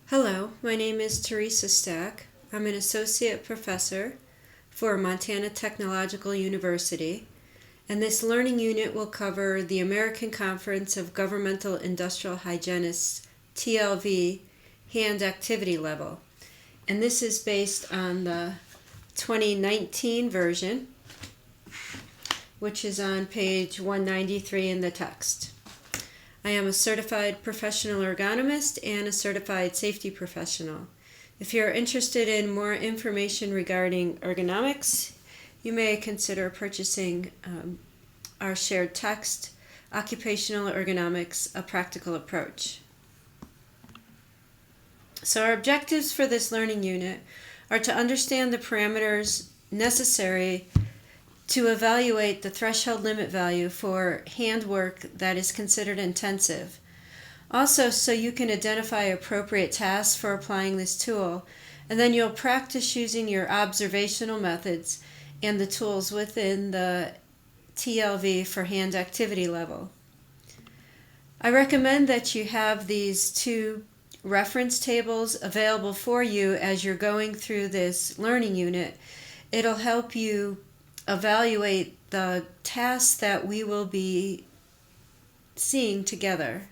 Hello, my name is Theresa Stack. I'm an associate professor for Montana Technological University, and this learning unit will cover the American Conference of Governmental Industrial Hygienists, TLV, hand activity level. And this is based on the 2019 version, which is on page 193 in the text. I am a certified professional ergonomist and a certified safety professional. If you're interested in more information regarding ergonomics, you may consider purchasing our shared text, Occupational Ergonomics, A Practical Approach. So our objectives for this learning unit are to understand the parameters necessary to evaluate the threshold limit value for handwork that is considered intensive. Also, so you can identify appropriate tasks for applying this tool, and then you'll practice using your observational methods and the tools within the TLV for hand activity level. I recommend that you have these two reference tables available for you as you're going through this learning unit. It'll help you evaluate the tasks that we will be seeing together.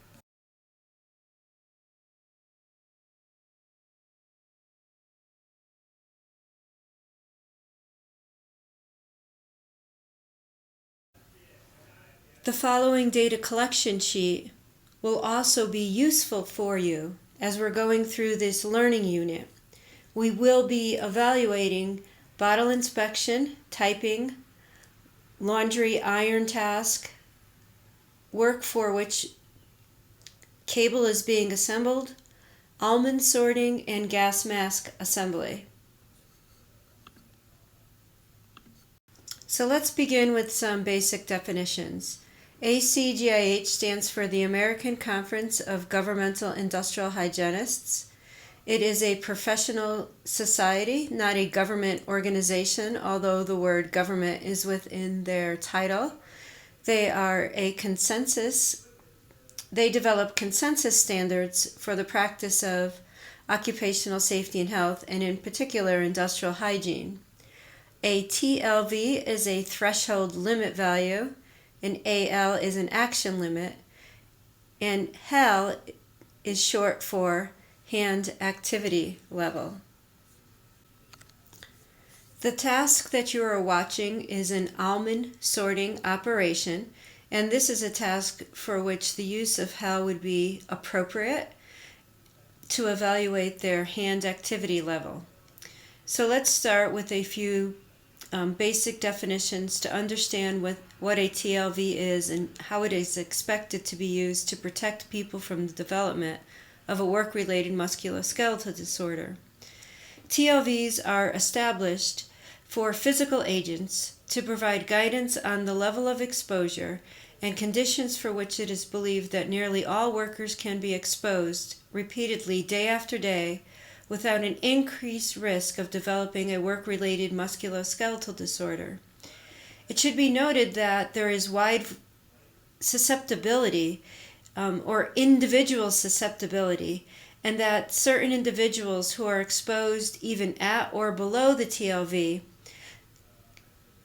The following data collection sheet will also be useful for you as we're going through this learning unit. We will be evaluating bottle inspection, typing, laundry iron task, work for which cable is being assembled, almond sorting, and gas mask assembly. So let's begin with some basic definitions. ACGIH stands for the American Conference of Governmental Industrial Hygienists. It is a professional society, not a government organization, although the word government is within their title. They are a consensus. They develop consensus standards for the practice of occupational safety and health, and in particular industrial hygiene. A TLV is a threshold limit value, an AL is an action limit, and HAL is short for hand activity level. The task that you are watching is an almond sorting operation, and this is a task for which the use of HAL would be appropriate to evaluate their hand activity level. So let's start with a few basic definitions to understand what a TLV is and how it is expected to be used to protect people from the development of a work-related musculoskeletal disorder. TLVs are established for physical agents to provide guidance on the level of exposure and conditions for which it is believed that nearly all workers can be exposed repeatedly day after day without an increased risk of developing a work-related musculoskeletal disorder. It should be noted that there is wide susceptibility or individual susceptibility, and that certain individuals who are exposed even at or below the TLV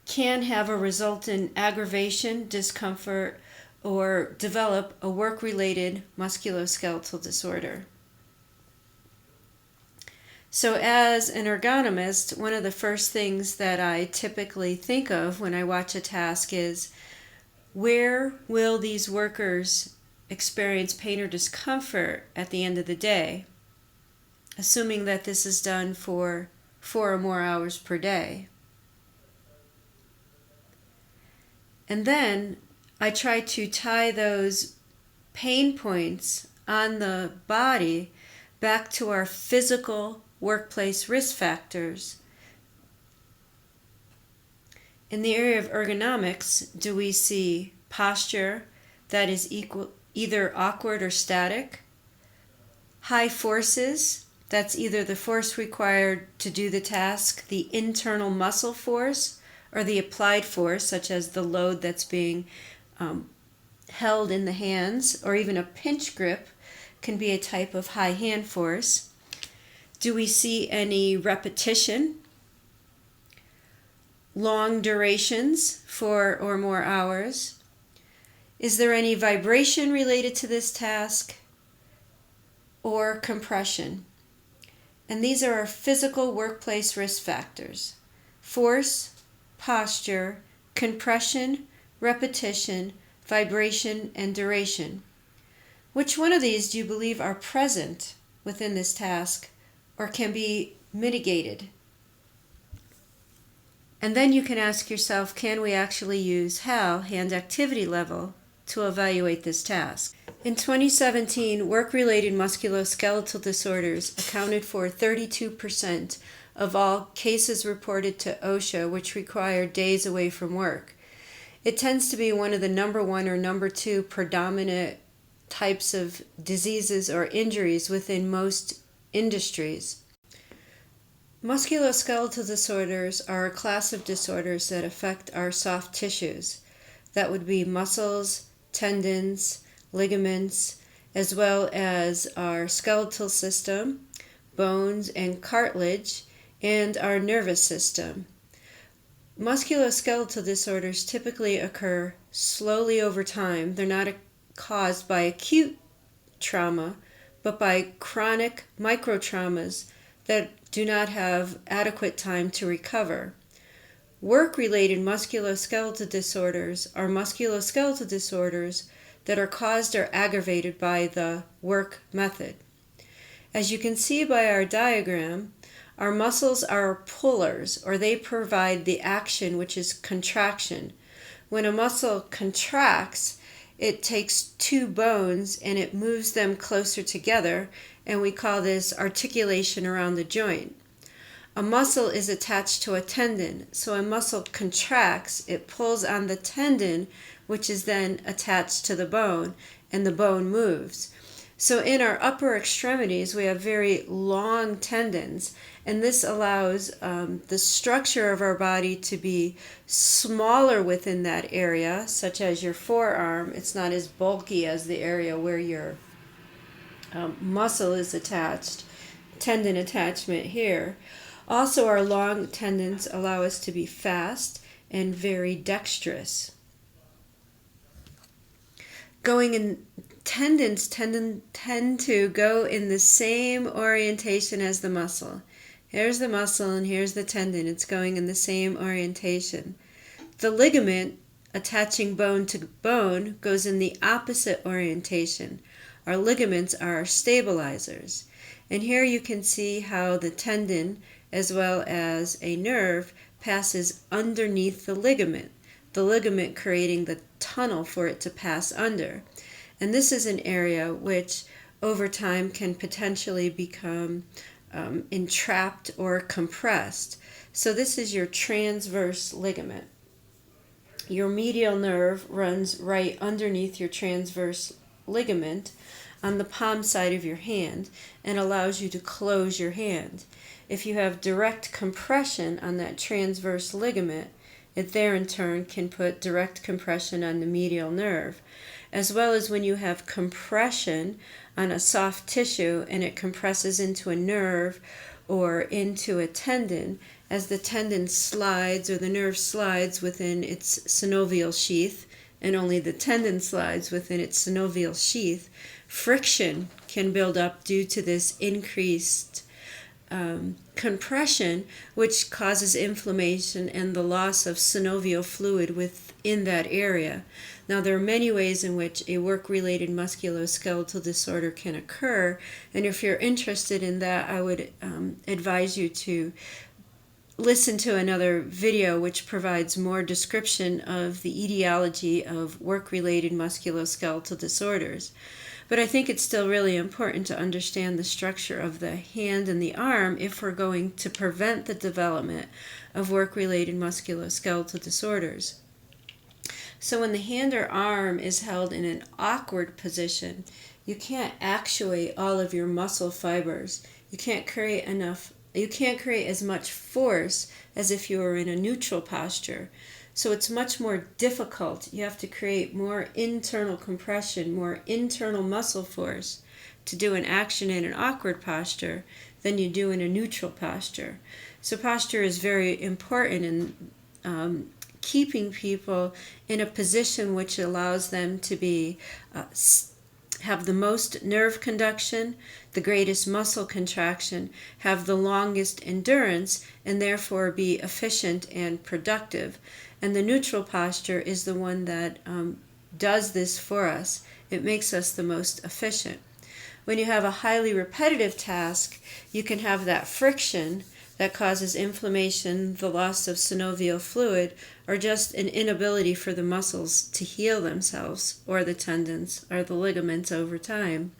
can have a resultant aggravation, discomfort, or develop a work-related musculoskeletal disorder. So as an ergonomist, one of the first things that I typically think of when I watch a task is, where will these workers experience pain or discomfort at the end of the day, assuming that this is done for 4 or more hours per day. And then I try to tie those pain points on the body back to our physical workplace risk factors. In the area of ergonomics, do we see posture that is either awkward or static? High forces, that's either the force required to do the task, the internal muscle force, or the applied force, such as the load that's being held in the hands, or even a pinch grip can be a type of high hand force. Do we see any repetition? Long durations, 4 or more hours? Is there any vibration related to this task? Or compression? And these are our physical workplace risk factors: force, posture, compression, repetition, vibration, and duration. Which one of these do you believe are present within this task or can be mitigated? And then you can ask yourself, can we actually use HAL, hand activity level, to evaluate this task? In 2017, work-related musculoskeletal disorders accounted for 32% of all cases reported to OSHA which require days away from work. It tends to be one of the number 1 or number 2 predominant types of diseases or injuries within most industries. Musculoskeletal disorders are a class of disorders that affect our soft tissues. That would be muscles, tendons, ligaments, as well as our skeletal system, bones and cartilage, and our nervous system. Musculoskeletal disorders typically occur slowly over time. They're not caused by acute trauma, but by chronic microtraumas that do not have adequate time to recover. Work-related musculoskeletal disorders are musculoskeletal disorders that are caused or aggravated by the work method. As you can see by our diagram, our muscles are pullers, or they provide the action, which is contraction. When a muscle contracts, it takes 2 bones and it moves them closer together, and we call this articulation around the joint. A muscle is attached to a tendon, so a muscle contracts, it pulls on the tendon, which is then attached to the bone, and the bone moves. So in our upper extremities, we have very long tendons, and this allows the structure of our body to be smaller within that area, such as your forearm. It's not as bulky as the area where your muscle is attached, tendon attachment here. Also, our long tendons allow us to be fast and very dexterous. Tendons tend to go in the same orientation as the muscle. Here's the muscle and here's the tendon. It's going in the same orientation. The ligament attaching bone to bone goes in the opposite orientation. Our ligaments are our stabilizers. And here you can see how the tendon, as well as a nerve, passes underneath the ligament creating the tunnel for it to pass under. And this is an area which over time can potentially become entrapped or compressed. So this is your transverse ligament. Your medial nerve runs right underneath your transverse ligament on the palm side of your hand and allows you to close your hand. If you have direct compression on that transverse ligament, it there in turn can put direct compression on the medial nerve, as well as when you have compression on a soft tissue and it compresses into a nerve or into a tendon. As the tendon slides or the nerve slides within its synovial sheath, and only the tendon slides within its synovial sheath, friction can build up due to this increased compression, which causes inflammation and the loss of synovial fluid within that area. Now, there are many ways in which a work-related musculoskeletal disorder can occur, and if you're interested in that, I would advise you to listen to another video which provides more description of the etiology of work-related musculoskeletal disorders. But I think it's still really important to understand the structure of the hand and the arm if we're going to prevent the development of work-related musculoskeletal disorders. So when the hand or arm is held in an awkward position, you can't actuate all of your muscle fibers. You can't create as much force as if you were in a neutral posture. So it's much more difficult. You have to create more internal compression, more internal muscle force to do an action in an awkward posture than you do in a neutral posture. So posture is very important in keeping people in a position which allows them to be have the most nerve conduction, the greatest muscle contraction, have the longest endurance, and therefore be efficient and productive. And the neutral posture is the one that does this for us. It makes us the most efficient. When you have a highly repetitive task, you can have that friction that causes inflammation, the loss of synovial fluid, or just an inability for the muscles to heal themselves, or the tendons, or the ligaments over time,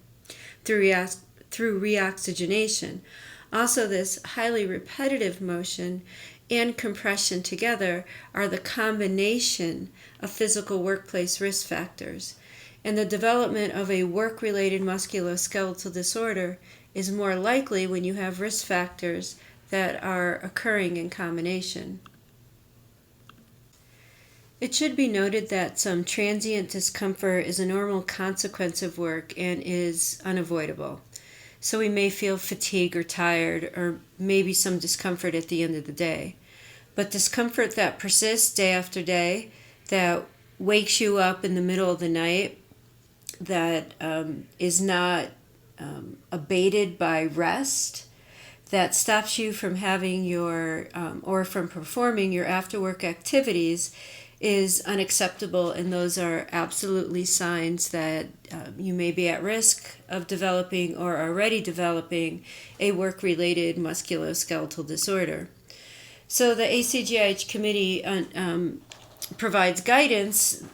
through reoxygenation. Also, this highly repetitive motion and compression together are the combination of physical workplace risk factors. And the development of a work-related musculoskeletal disorder is more likely when you have risk factors that are occurring in combination. It should be noted that some transient discomfort is a normal consequence of work and is unavoidable. So we may feel fatigue or tired, or maybe some discomfort at the end of the day. But discomfort that persists day after day, that wakes you up in the middle of the night, that is not abated by rest, that stops you from having your or from performing your after-work activities, is unacceptable, and those are absolutely signs that you may be at risk of developing or already developing a work-related musculoskeletal disorder. So the ACGIH committee provides guidance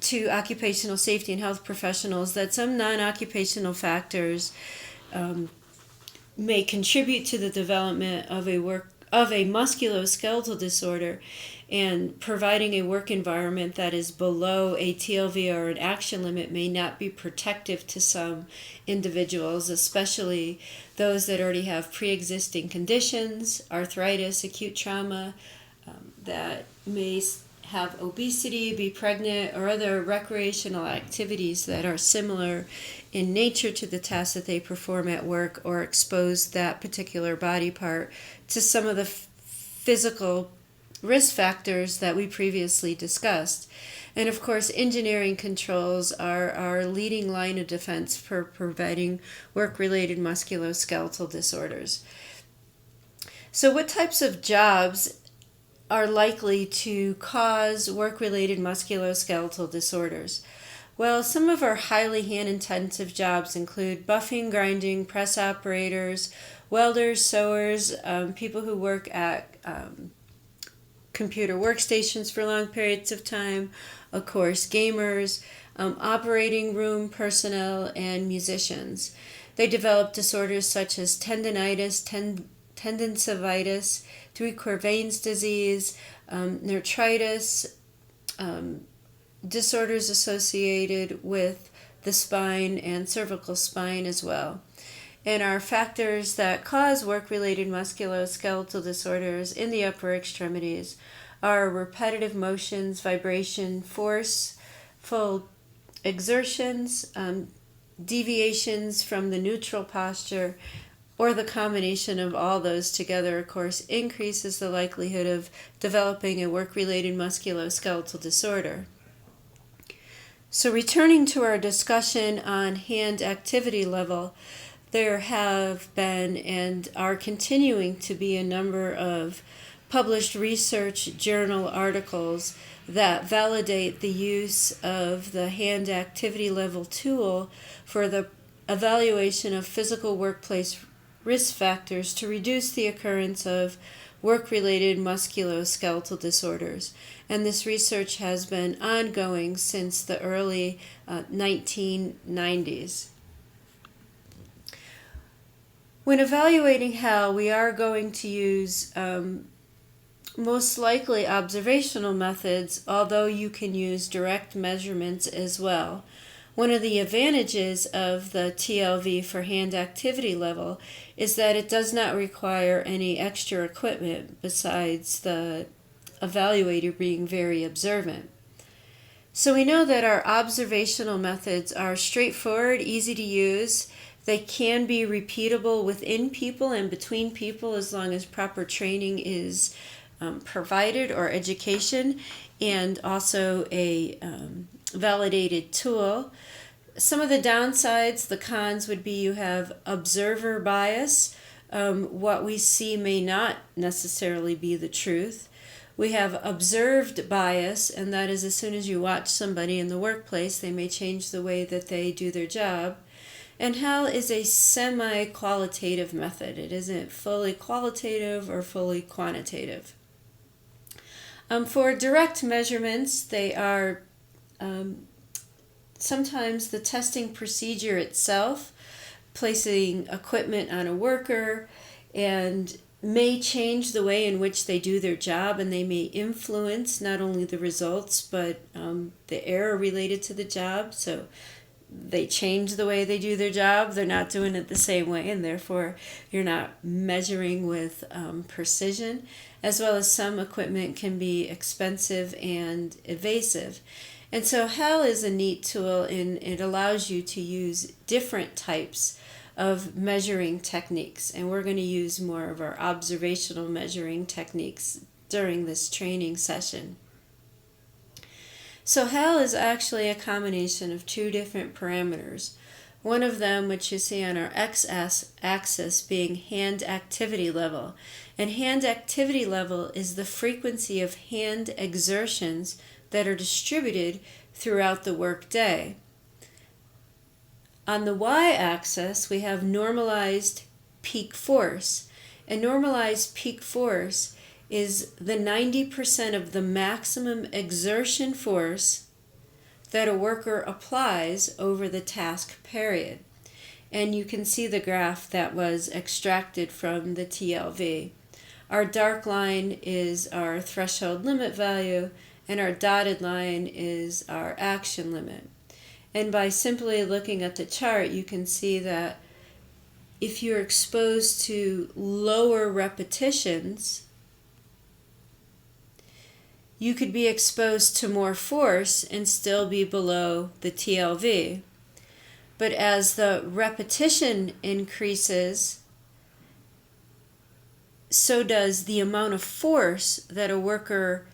to occupational safety and health professionals that some non-occupational factors may contribute to the development of a musculoskeletal disorder, and providing a work environment that is below a TLV or an action limit may not be protective to some individuals, especially those that already have pre-existing conditions, arthritis, acute trauma, that may have obesity, be pregnant, or other recreational activities that are similar in nature to the tasks that they perform at work, or expose that particular body part to some of the physical risk factors that we previously discussed. And of course, engineering controls are our leading line of defense for preventing work-related musculoskeletal disorders. So what types of jobs are likely to cause work-related musculoskeletal disorders? Well, some of our highly hand-intensive jobs include buffing, grinding, press operators, welders, sewers, people who work at computer workstations for long periods of time, of course, gamers, operating room personnel, and musicians. They develop disorders such as tendinitis, tendinopathitis, three-quarter-veins disease, neuritis, disorders associated with the spine and cervical spine as well. And our factors that cause work-related musculoskeletal disorders in the upper extremities are repetitive motions, vibration, forceful exertions, deviations from the neutral posture, or the combination of all those together, of course, increases the likelihood of developing a work-related musculoskeletal disorder. So returning to our discussion on hand activity level, there have been and are continuing to be a number of published research journal articles that validate the use of the hand activity level tool for the evaluation of physical workplace risk factors to reduce the occurrence of work-related musculoskeletal disorders. And this research has been ongoing since the early 1990s. When evaluating HAL, we are going to use most likely observational methods, although you can use direct measurements as well. One of the advantages of the TLV for hand activity level is that it does not require any extra equipment besides the evaluator being very observant. So we know that our observational methods are straightforward, easy to use. They can be repeatable within people and between people as long as proper training is provided, or education, and also a validated tool. Some of the downsides, the cons, would be you have observer bias. What we see may not necessarily be the truth. We have observed bias, and that is as soon as you watch somebody in the workplace, they may change the way that they do their job. And HAL is a semi-qualitative method. It isn't fully qualitative or fully quantitative. For direct measurements, they are sometimes the testing procedure itself, placing equipment on a worker, and may change the way in which they do their job, and they may influence not only the results but the error related to the job. So they change the way they do their job. They're not doing it the same way, and therefore you're not measuring with precision, as well as some equipment can be expensive and invasive. And so HAL is a neat tool, and it allows you to use different types of measuring techniques. And we're going to use more of our observational measuring techniques during this training session. So HAL is actually a combination of two different parameters. One of them, which you see on our x-axis, being hand activity level. And hand activity level is the frequency of hand exertions that are distributed throughout the workday. On the y-axis, we have normalized peak force. And normalized peak force is the 90% of the maximum exertion force that a worker applies over the task period. And you can see the graph that was extracted from the TLV. Our dark line is our threshold limit value, and our dotted line is our action limit. And by simply looking at the chart, you can see that if you're exposed to lower repetitions, you could be exposed to more force and still be below the TLV. But as the repetition increases, so does the amount of force that a worker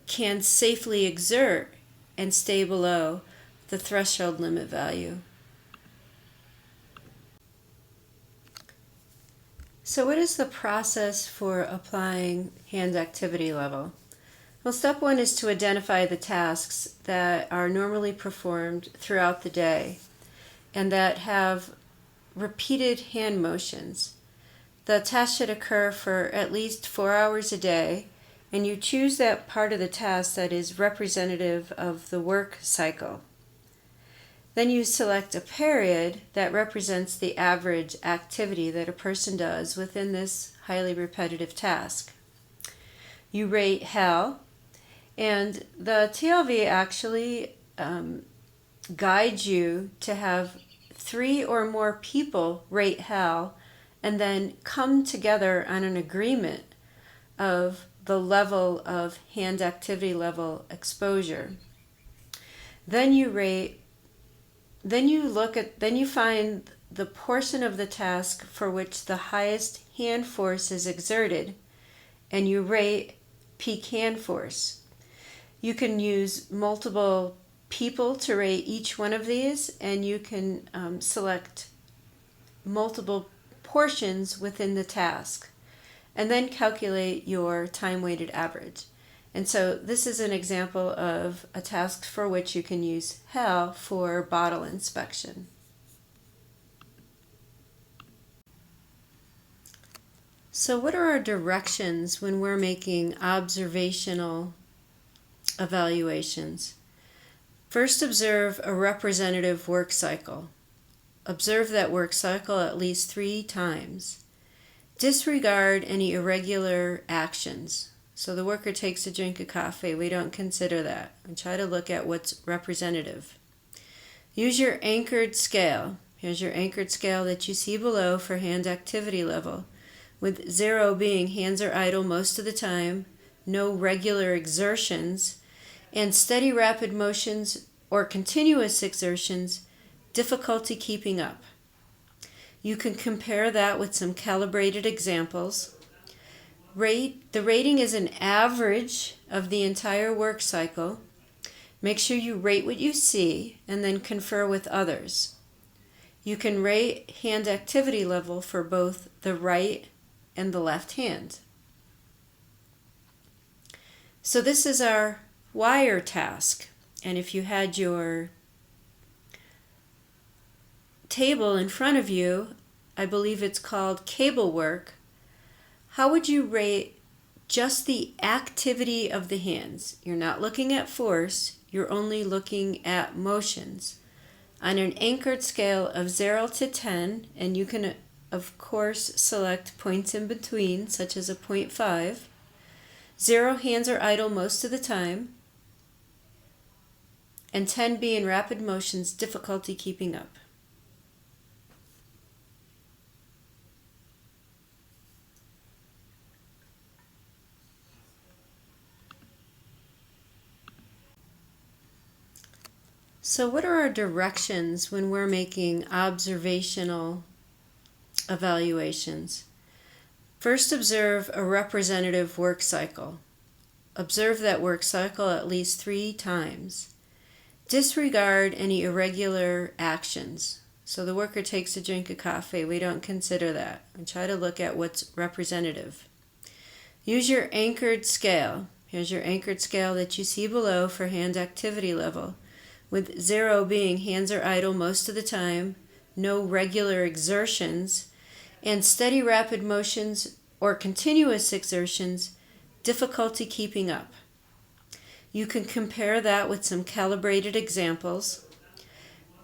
can safely exert and stay below the threshold limit value. So what is the process for applying hand activity level? Well, step one is to identify the tasks that are normally performed throughout the day and that have repeated hand motions. The task should occur for at least 4 hours a day, and you choose that part of the task that is representative of the work cycle. Then you select a period that represents the average activity that a person does within this highly repetitive task. You rate HAL, and the TLV actually guides you to have 3 or more people rate HAL and then come together on an agreement of the level of hand activity level exposure. Then you find the portion of the task for which the highest hand force is exerted, and you rate peak hand force. You can use multiple people to rate each one of these, and you can select multiple portions within the task, and then calculate your time-weighted average. And so this is an example of a task for which you can use HAL for bottle inspection. So what are our directions when we're making observational evaluations? First, observe a representative work cycle. Observe that work cycle at least 3 times. Disregard any irregular actions. So the worker takes a drink of coffee. We don't consider that. We try to look at what's representative. Use your anchored scale. Here's your anchored scale that you see below for hand activity level, with 0 being hands are idle most of the time, no regular exertions, and steady rapid motions or continuous exertions, difficulty keeping up. You can compare that with some calibrated examples. The rating is an average of the entire work cycle. Make sure you rate what you see and then confer with others. You can rate hand activity level for both the right and the left hand. So this is our wire task. And if you had your table in front of you, I believe it's called cable work, how would you rate just the activity of the hands? You're not looking at force, you're only looking at motions. On an anchored scale of 0 to 10, and you can of course select points in between, such as a 0.5. 0, hands are idle most of the time, and 10 being rapid motions, difficulty keeping up. So what are our directions when we're making observational evaluations? First, observe a representative work cycle. Observe that work cycle at least 3 times. Disregard any irregular actions. So the worker takes a drink of coffee. We don't consider that. And try to look at what's representative. Use your anchored scale. Here's your anchored scale that you see below for hand activity level, with 0 being hands are idle most of the time, no regular exertions, and steady rapid motions or continuous exertions, difficulty keeping up. You can compare that with some calibrated examples.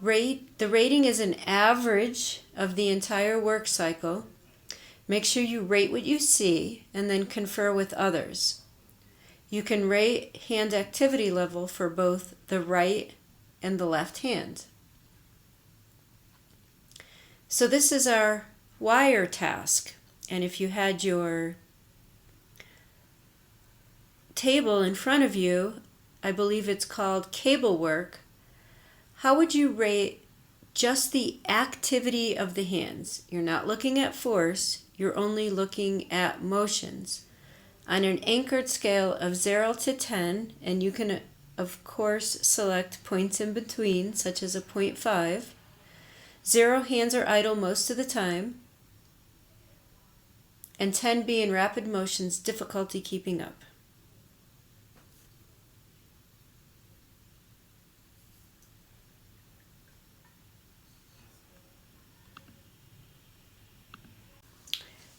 The rating is an average of the entire work cycle. Make sure you rate what you see and then confer with others. You can rate hand activity level for both the right and the left hand. So this is our wire task. And if you had your table in front of you, I believe it's called cable work, how would you rate just the activity of the hands? You're not looking at force, you're only looking at motions. On an anchored scale of 0 to 10, and you can of course select points in between, such as a 0.5. 0, hands are idle most of the time, and 10 being rapid motions, difficulty keeping up.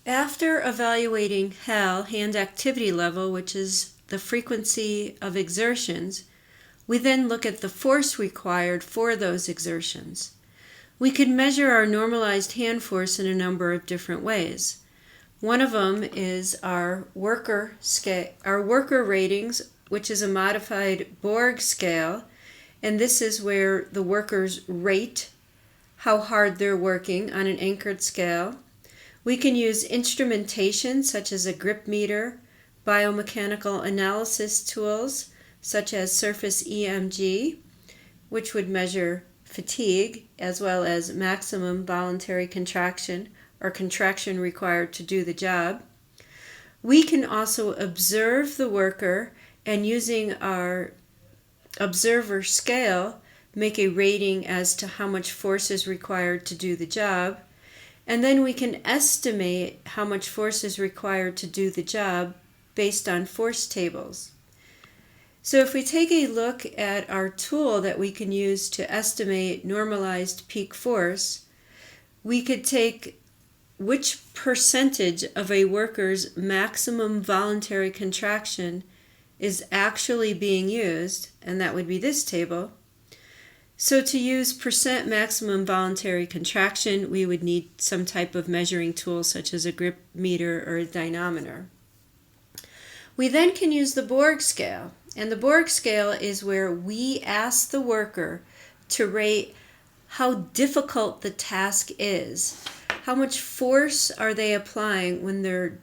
After evaluating HAL, hand activity level, which is the frequency of exertions, we then look at the force required for those exertions. We can measure our normalized hand force in a number of different ways. One of them is our worker ratings, which is a modified Borg scale, and this is where the workers rate how hard they're working on an anchored scale. We can use instrumentation such as a grip meter, biomechanical analysis tools such as surface EMG, which would measure fatigue as well as maximum voluntary contraction or contraction required to do the job. We can also observe the worker and using our observer scale make a rating as to how much force is required to do the job. And then we can estimate how much force is required to do the job based on force tables. So if we take a look at our tool that we can use to estimate normalized peak force, we could take which percentage of a worker's maximum voluntary contraction is actually being used, and that would be this table. So to use percent maximum voluntary contraction, we would need some type of measuring tool such as a grip meter or a dynamometer. We then can use the Borg scale, and the Borg scale is where we ask the worker to rate how difficult the task is. How much force are they applying when they're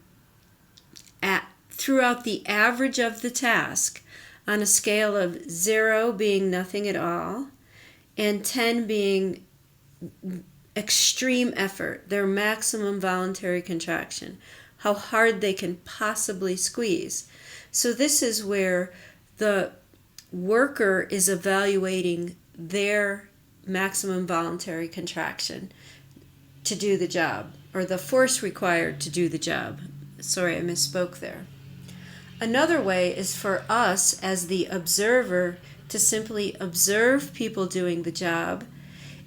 throughout the average of the task on a scale of 0 being nothing at all, and 10 being extreme effort, their maximum voluntary contraction, how hard they can possibly squeeze. So this is where the worker is evaluating their maximum voluntary contraction to do the job, or the force required to do the job. Sorry, I misspoke there. Another way is for us as the observer to simply observe people doing the job,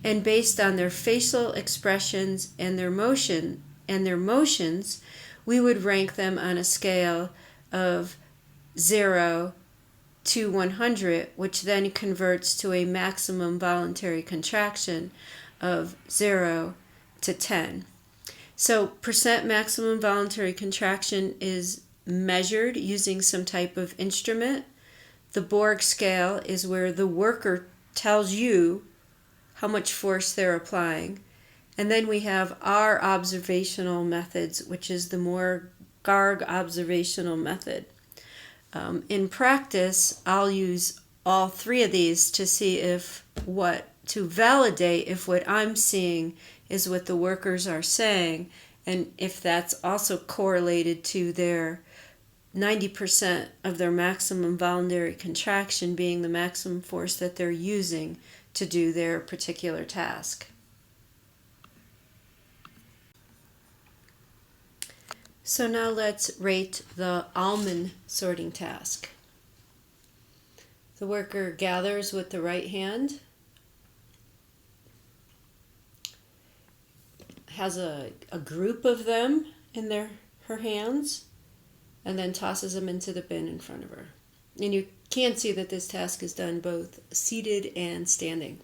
and based on their facial expressions and their motions, we would rank them on a scale of 0 to 100, which then converts to a maximum voluntary contraction of 0 to 10. So percent maximum voluntary contraction is measured using some type of instrument. The Borg scale is where the worker tells you how much force they're applying. And then we have our observational methods, which is the more GARG observational method. In practice, I'll use all three of these to see to validate if what I'm seeing is what the workers are saying, and if that's also correlated to their 90% of their maximum voluntary contraction being the maximum force that they're using to do their particular task. So now let's rate the almond sorting task. The worker gathers with the right hand, has a group of them in her hands, and then tosses them into the bin in front of her. And you can see that this task is done both seated and standing.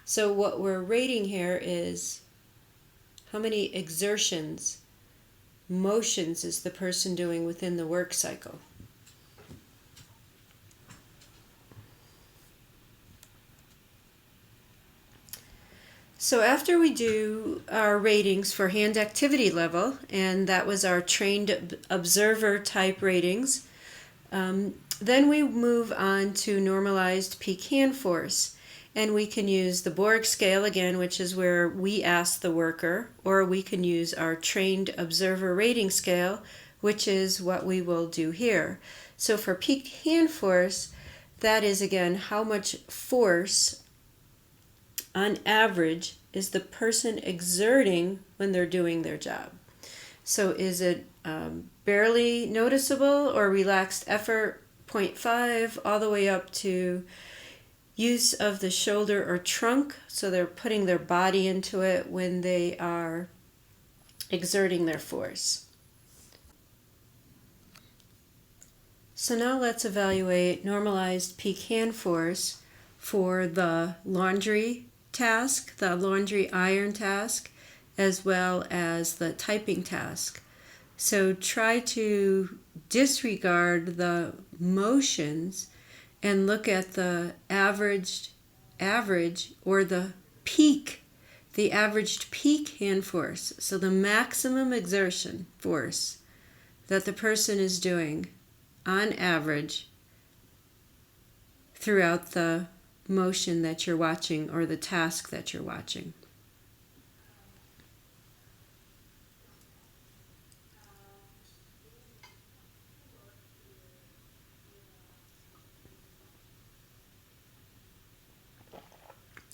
So what we're rating here is how many exertions, motions is the person doing within the work cycle. So after we do our ratings for hand activity level, and that was our trained observer type ratings, then we move on to normalized peak hand force. And we can use the Borg scale again, which is where we ask the worker, or we can use our trained observer rating scale, which is what we will do here. So for peak hand force, that is again how much force on average is the person exerting when they're doing their job. So is it barely noticeable or relaxed effort, 0.5, all the way up to use of the shoulder or trunk, so they're putting their body into it when they are exerting their force. So now let's evaluate normalized peak hand force for the laundry task, the laundry iron task, as well as the typing task. So try to disregard the motions and look at the average or the peak, the averaged peak hand force. So the maximum exertion force that the person is doing on average throughout the motion that you're watching or the task that you're watching.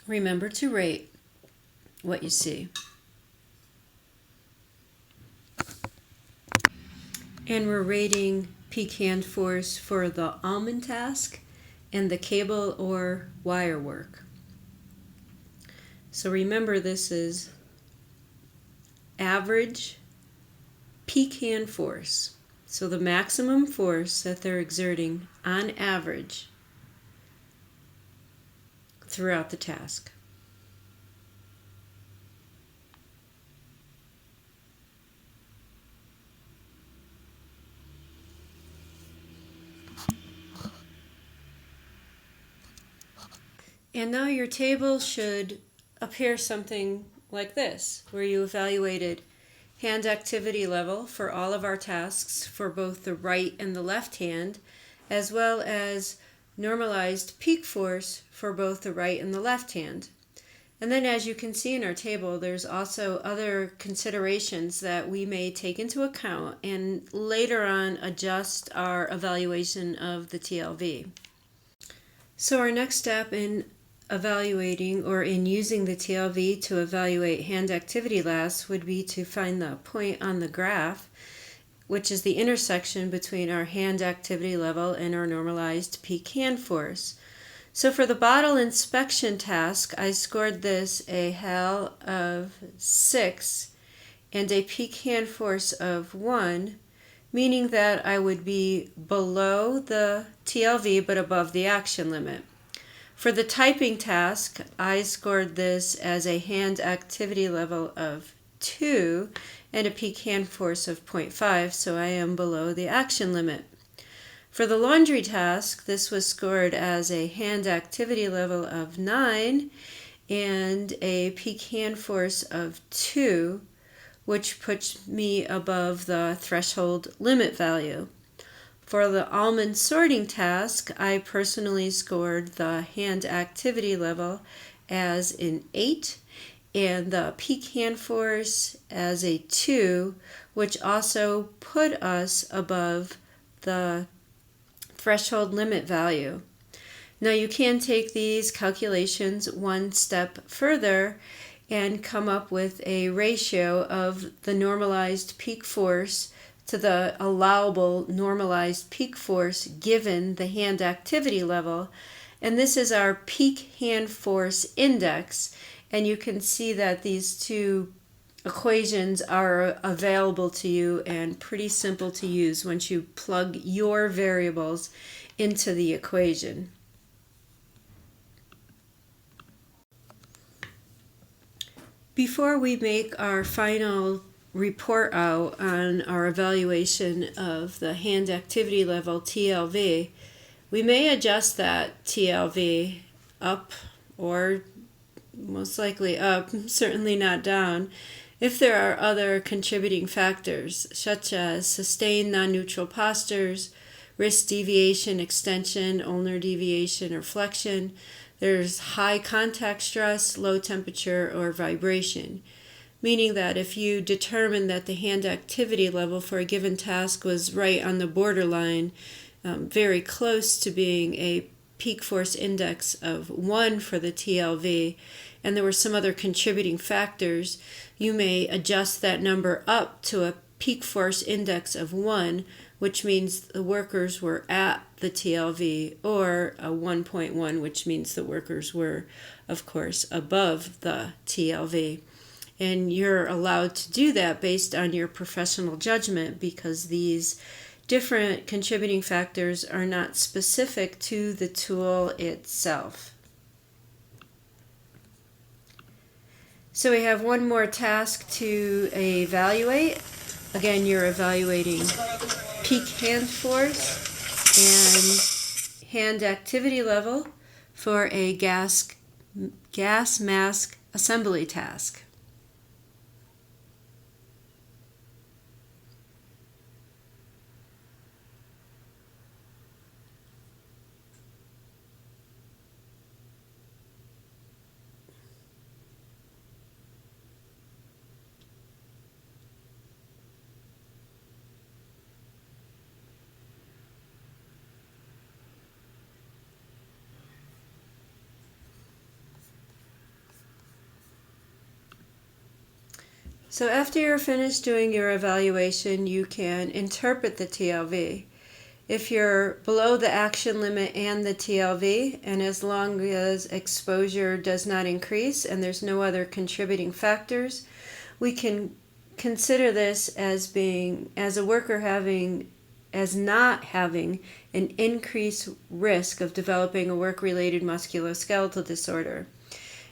Remember to rate what you see. And we're rating peak hand force for the almond task and the cable or wire work. So remember, this is average peak hand force. So the maximum force that they're exerting on average throughout the task. And now your table should appear something like this, where you evaluated hand activity level for all of our tasks for both the right and the left hand, as well as normalized peak force for both the right and the left hand. And then as you can see in our table, there's also other considerations that we may take into account and later on adjust our evaluation of the TLV. So our next step in evaluating or in using the TLV to evaluate hand activity lasts would be to find the point on the graph, which is the intersection between our hand activity level and our normalized peak hand force. So for the bottle inspection task, I scored this a HAL of 6 and a peak hand force of 1, meaning that I would be below the TLV but above the action limit. For the typing task, I scored this as a hand activity level of 2 and a peak hand force of 0.5, so I am below the action limit. For the laundry task, this was scored as a hand activity level of 9 and a peak hand force of 2, which puts me above the threshold limit value. For the almond sorting task, I personally scored the hand activity level as an 8 and the peak hand force as a 2, which also put us above the threshold limit value. Now you can take these calculations one step further and come up with a ratio of the normalized peak force to the allowable normalized peak force given the hand activity level. And this is our peak hand force index. And you can see that these two equations are available to you and pretty simple to use once you plug your variables into the equation. Before we make our final report out on our evaluation of the hand activity level TLV, we may adjust that TLV up, or most likely up, certainly not down, if there are other contributing factors, such as sustained non-neutral postures, wrist deviation, extension, ulnar deviation, or flexion. There's high contact stress, low temperature, or vibration, meaning that if you determine that the hand activity level for a given task was right on the borderline, very close to being a peak force index of 1 for the TLV, and there were some other contributing factors, you may adjust that number up to a peak force index of 1, which means the workers were at the TLV, or a 1.1, which means the workers were, of course, above the TLV. And you're allowed to do that based on your professional judgment, because these different contributing factors are not specific to the tool itself. So we have one more task to evaluate. Again, you're evaluating peak hand force and hand activity level for a gas mask assembly task. So after you're finished doing your evaluation, you can interpret the TLV. If you're below the action limit and the TLV, and as long as exposure does not increase and there's no other contributing factors, we can consider this as a worker not having an increased risk of developing a work-related musculoskeletal disorder.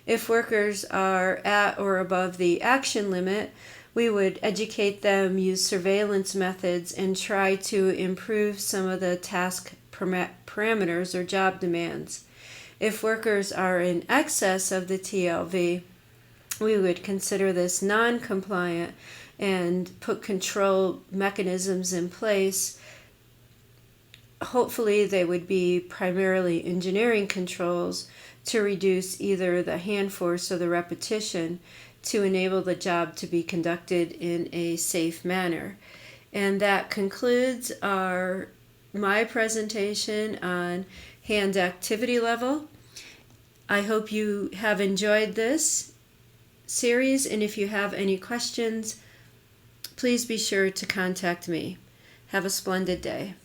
If workers are at or above the action limit, we would educate them, use surveillance methods, and try to improve some of the task parameters or job demands. If workers are in excess of the TLV, we would consider this non-compliant and put control mechanisms in place. Hopefully they would be primarily engineering controls to reduce either the hand force or the repetition to enable the job to be conducted in a safe manner. And that concludes my presentation on hand activity level. I hope you have enjoyed this series, and if you have any questions, please be sure to contact me. Have a splendid day.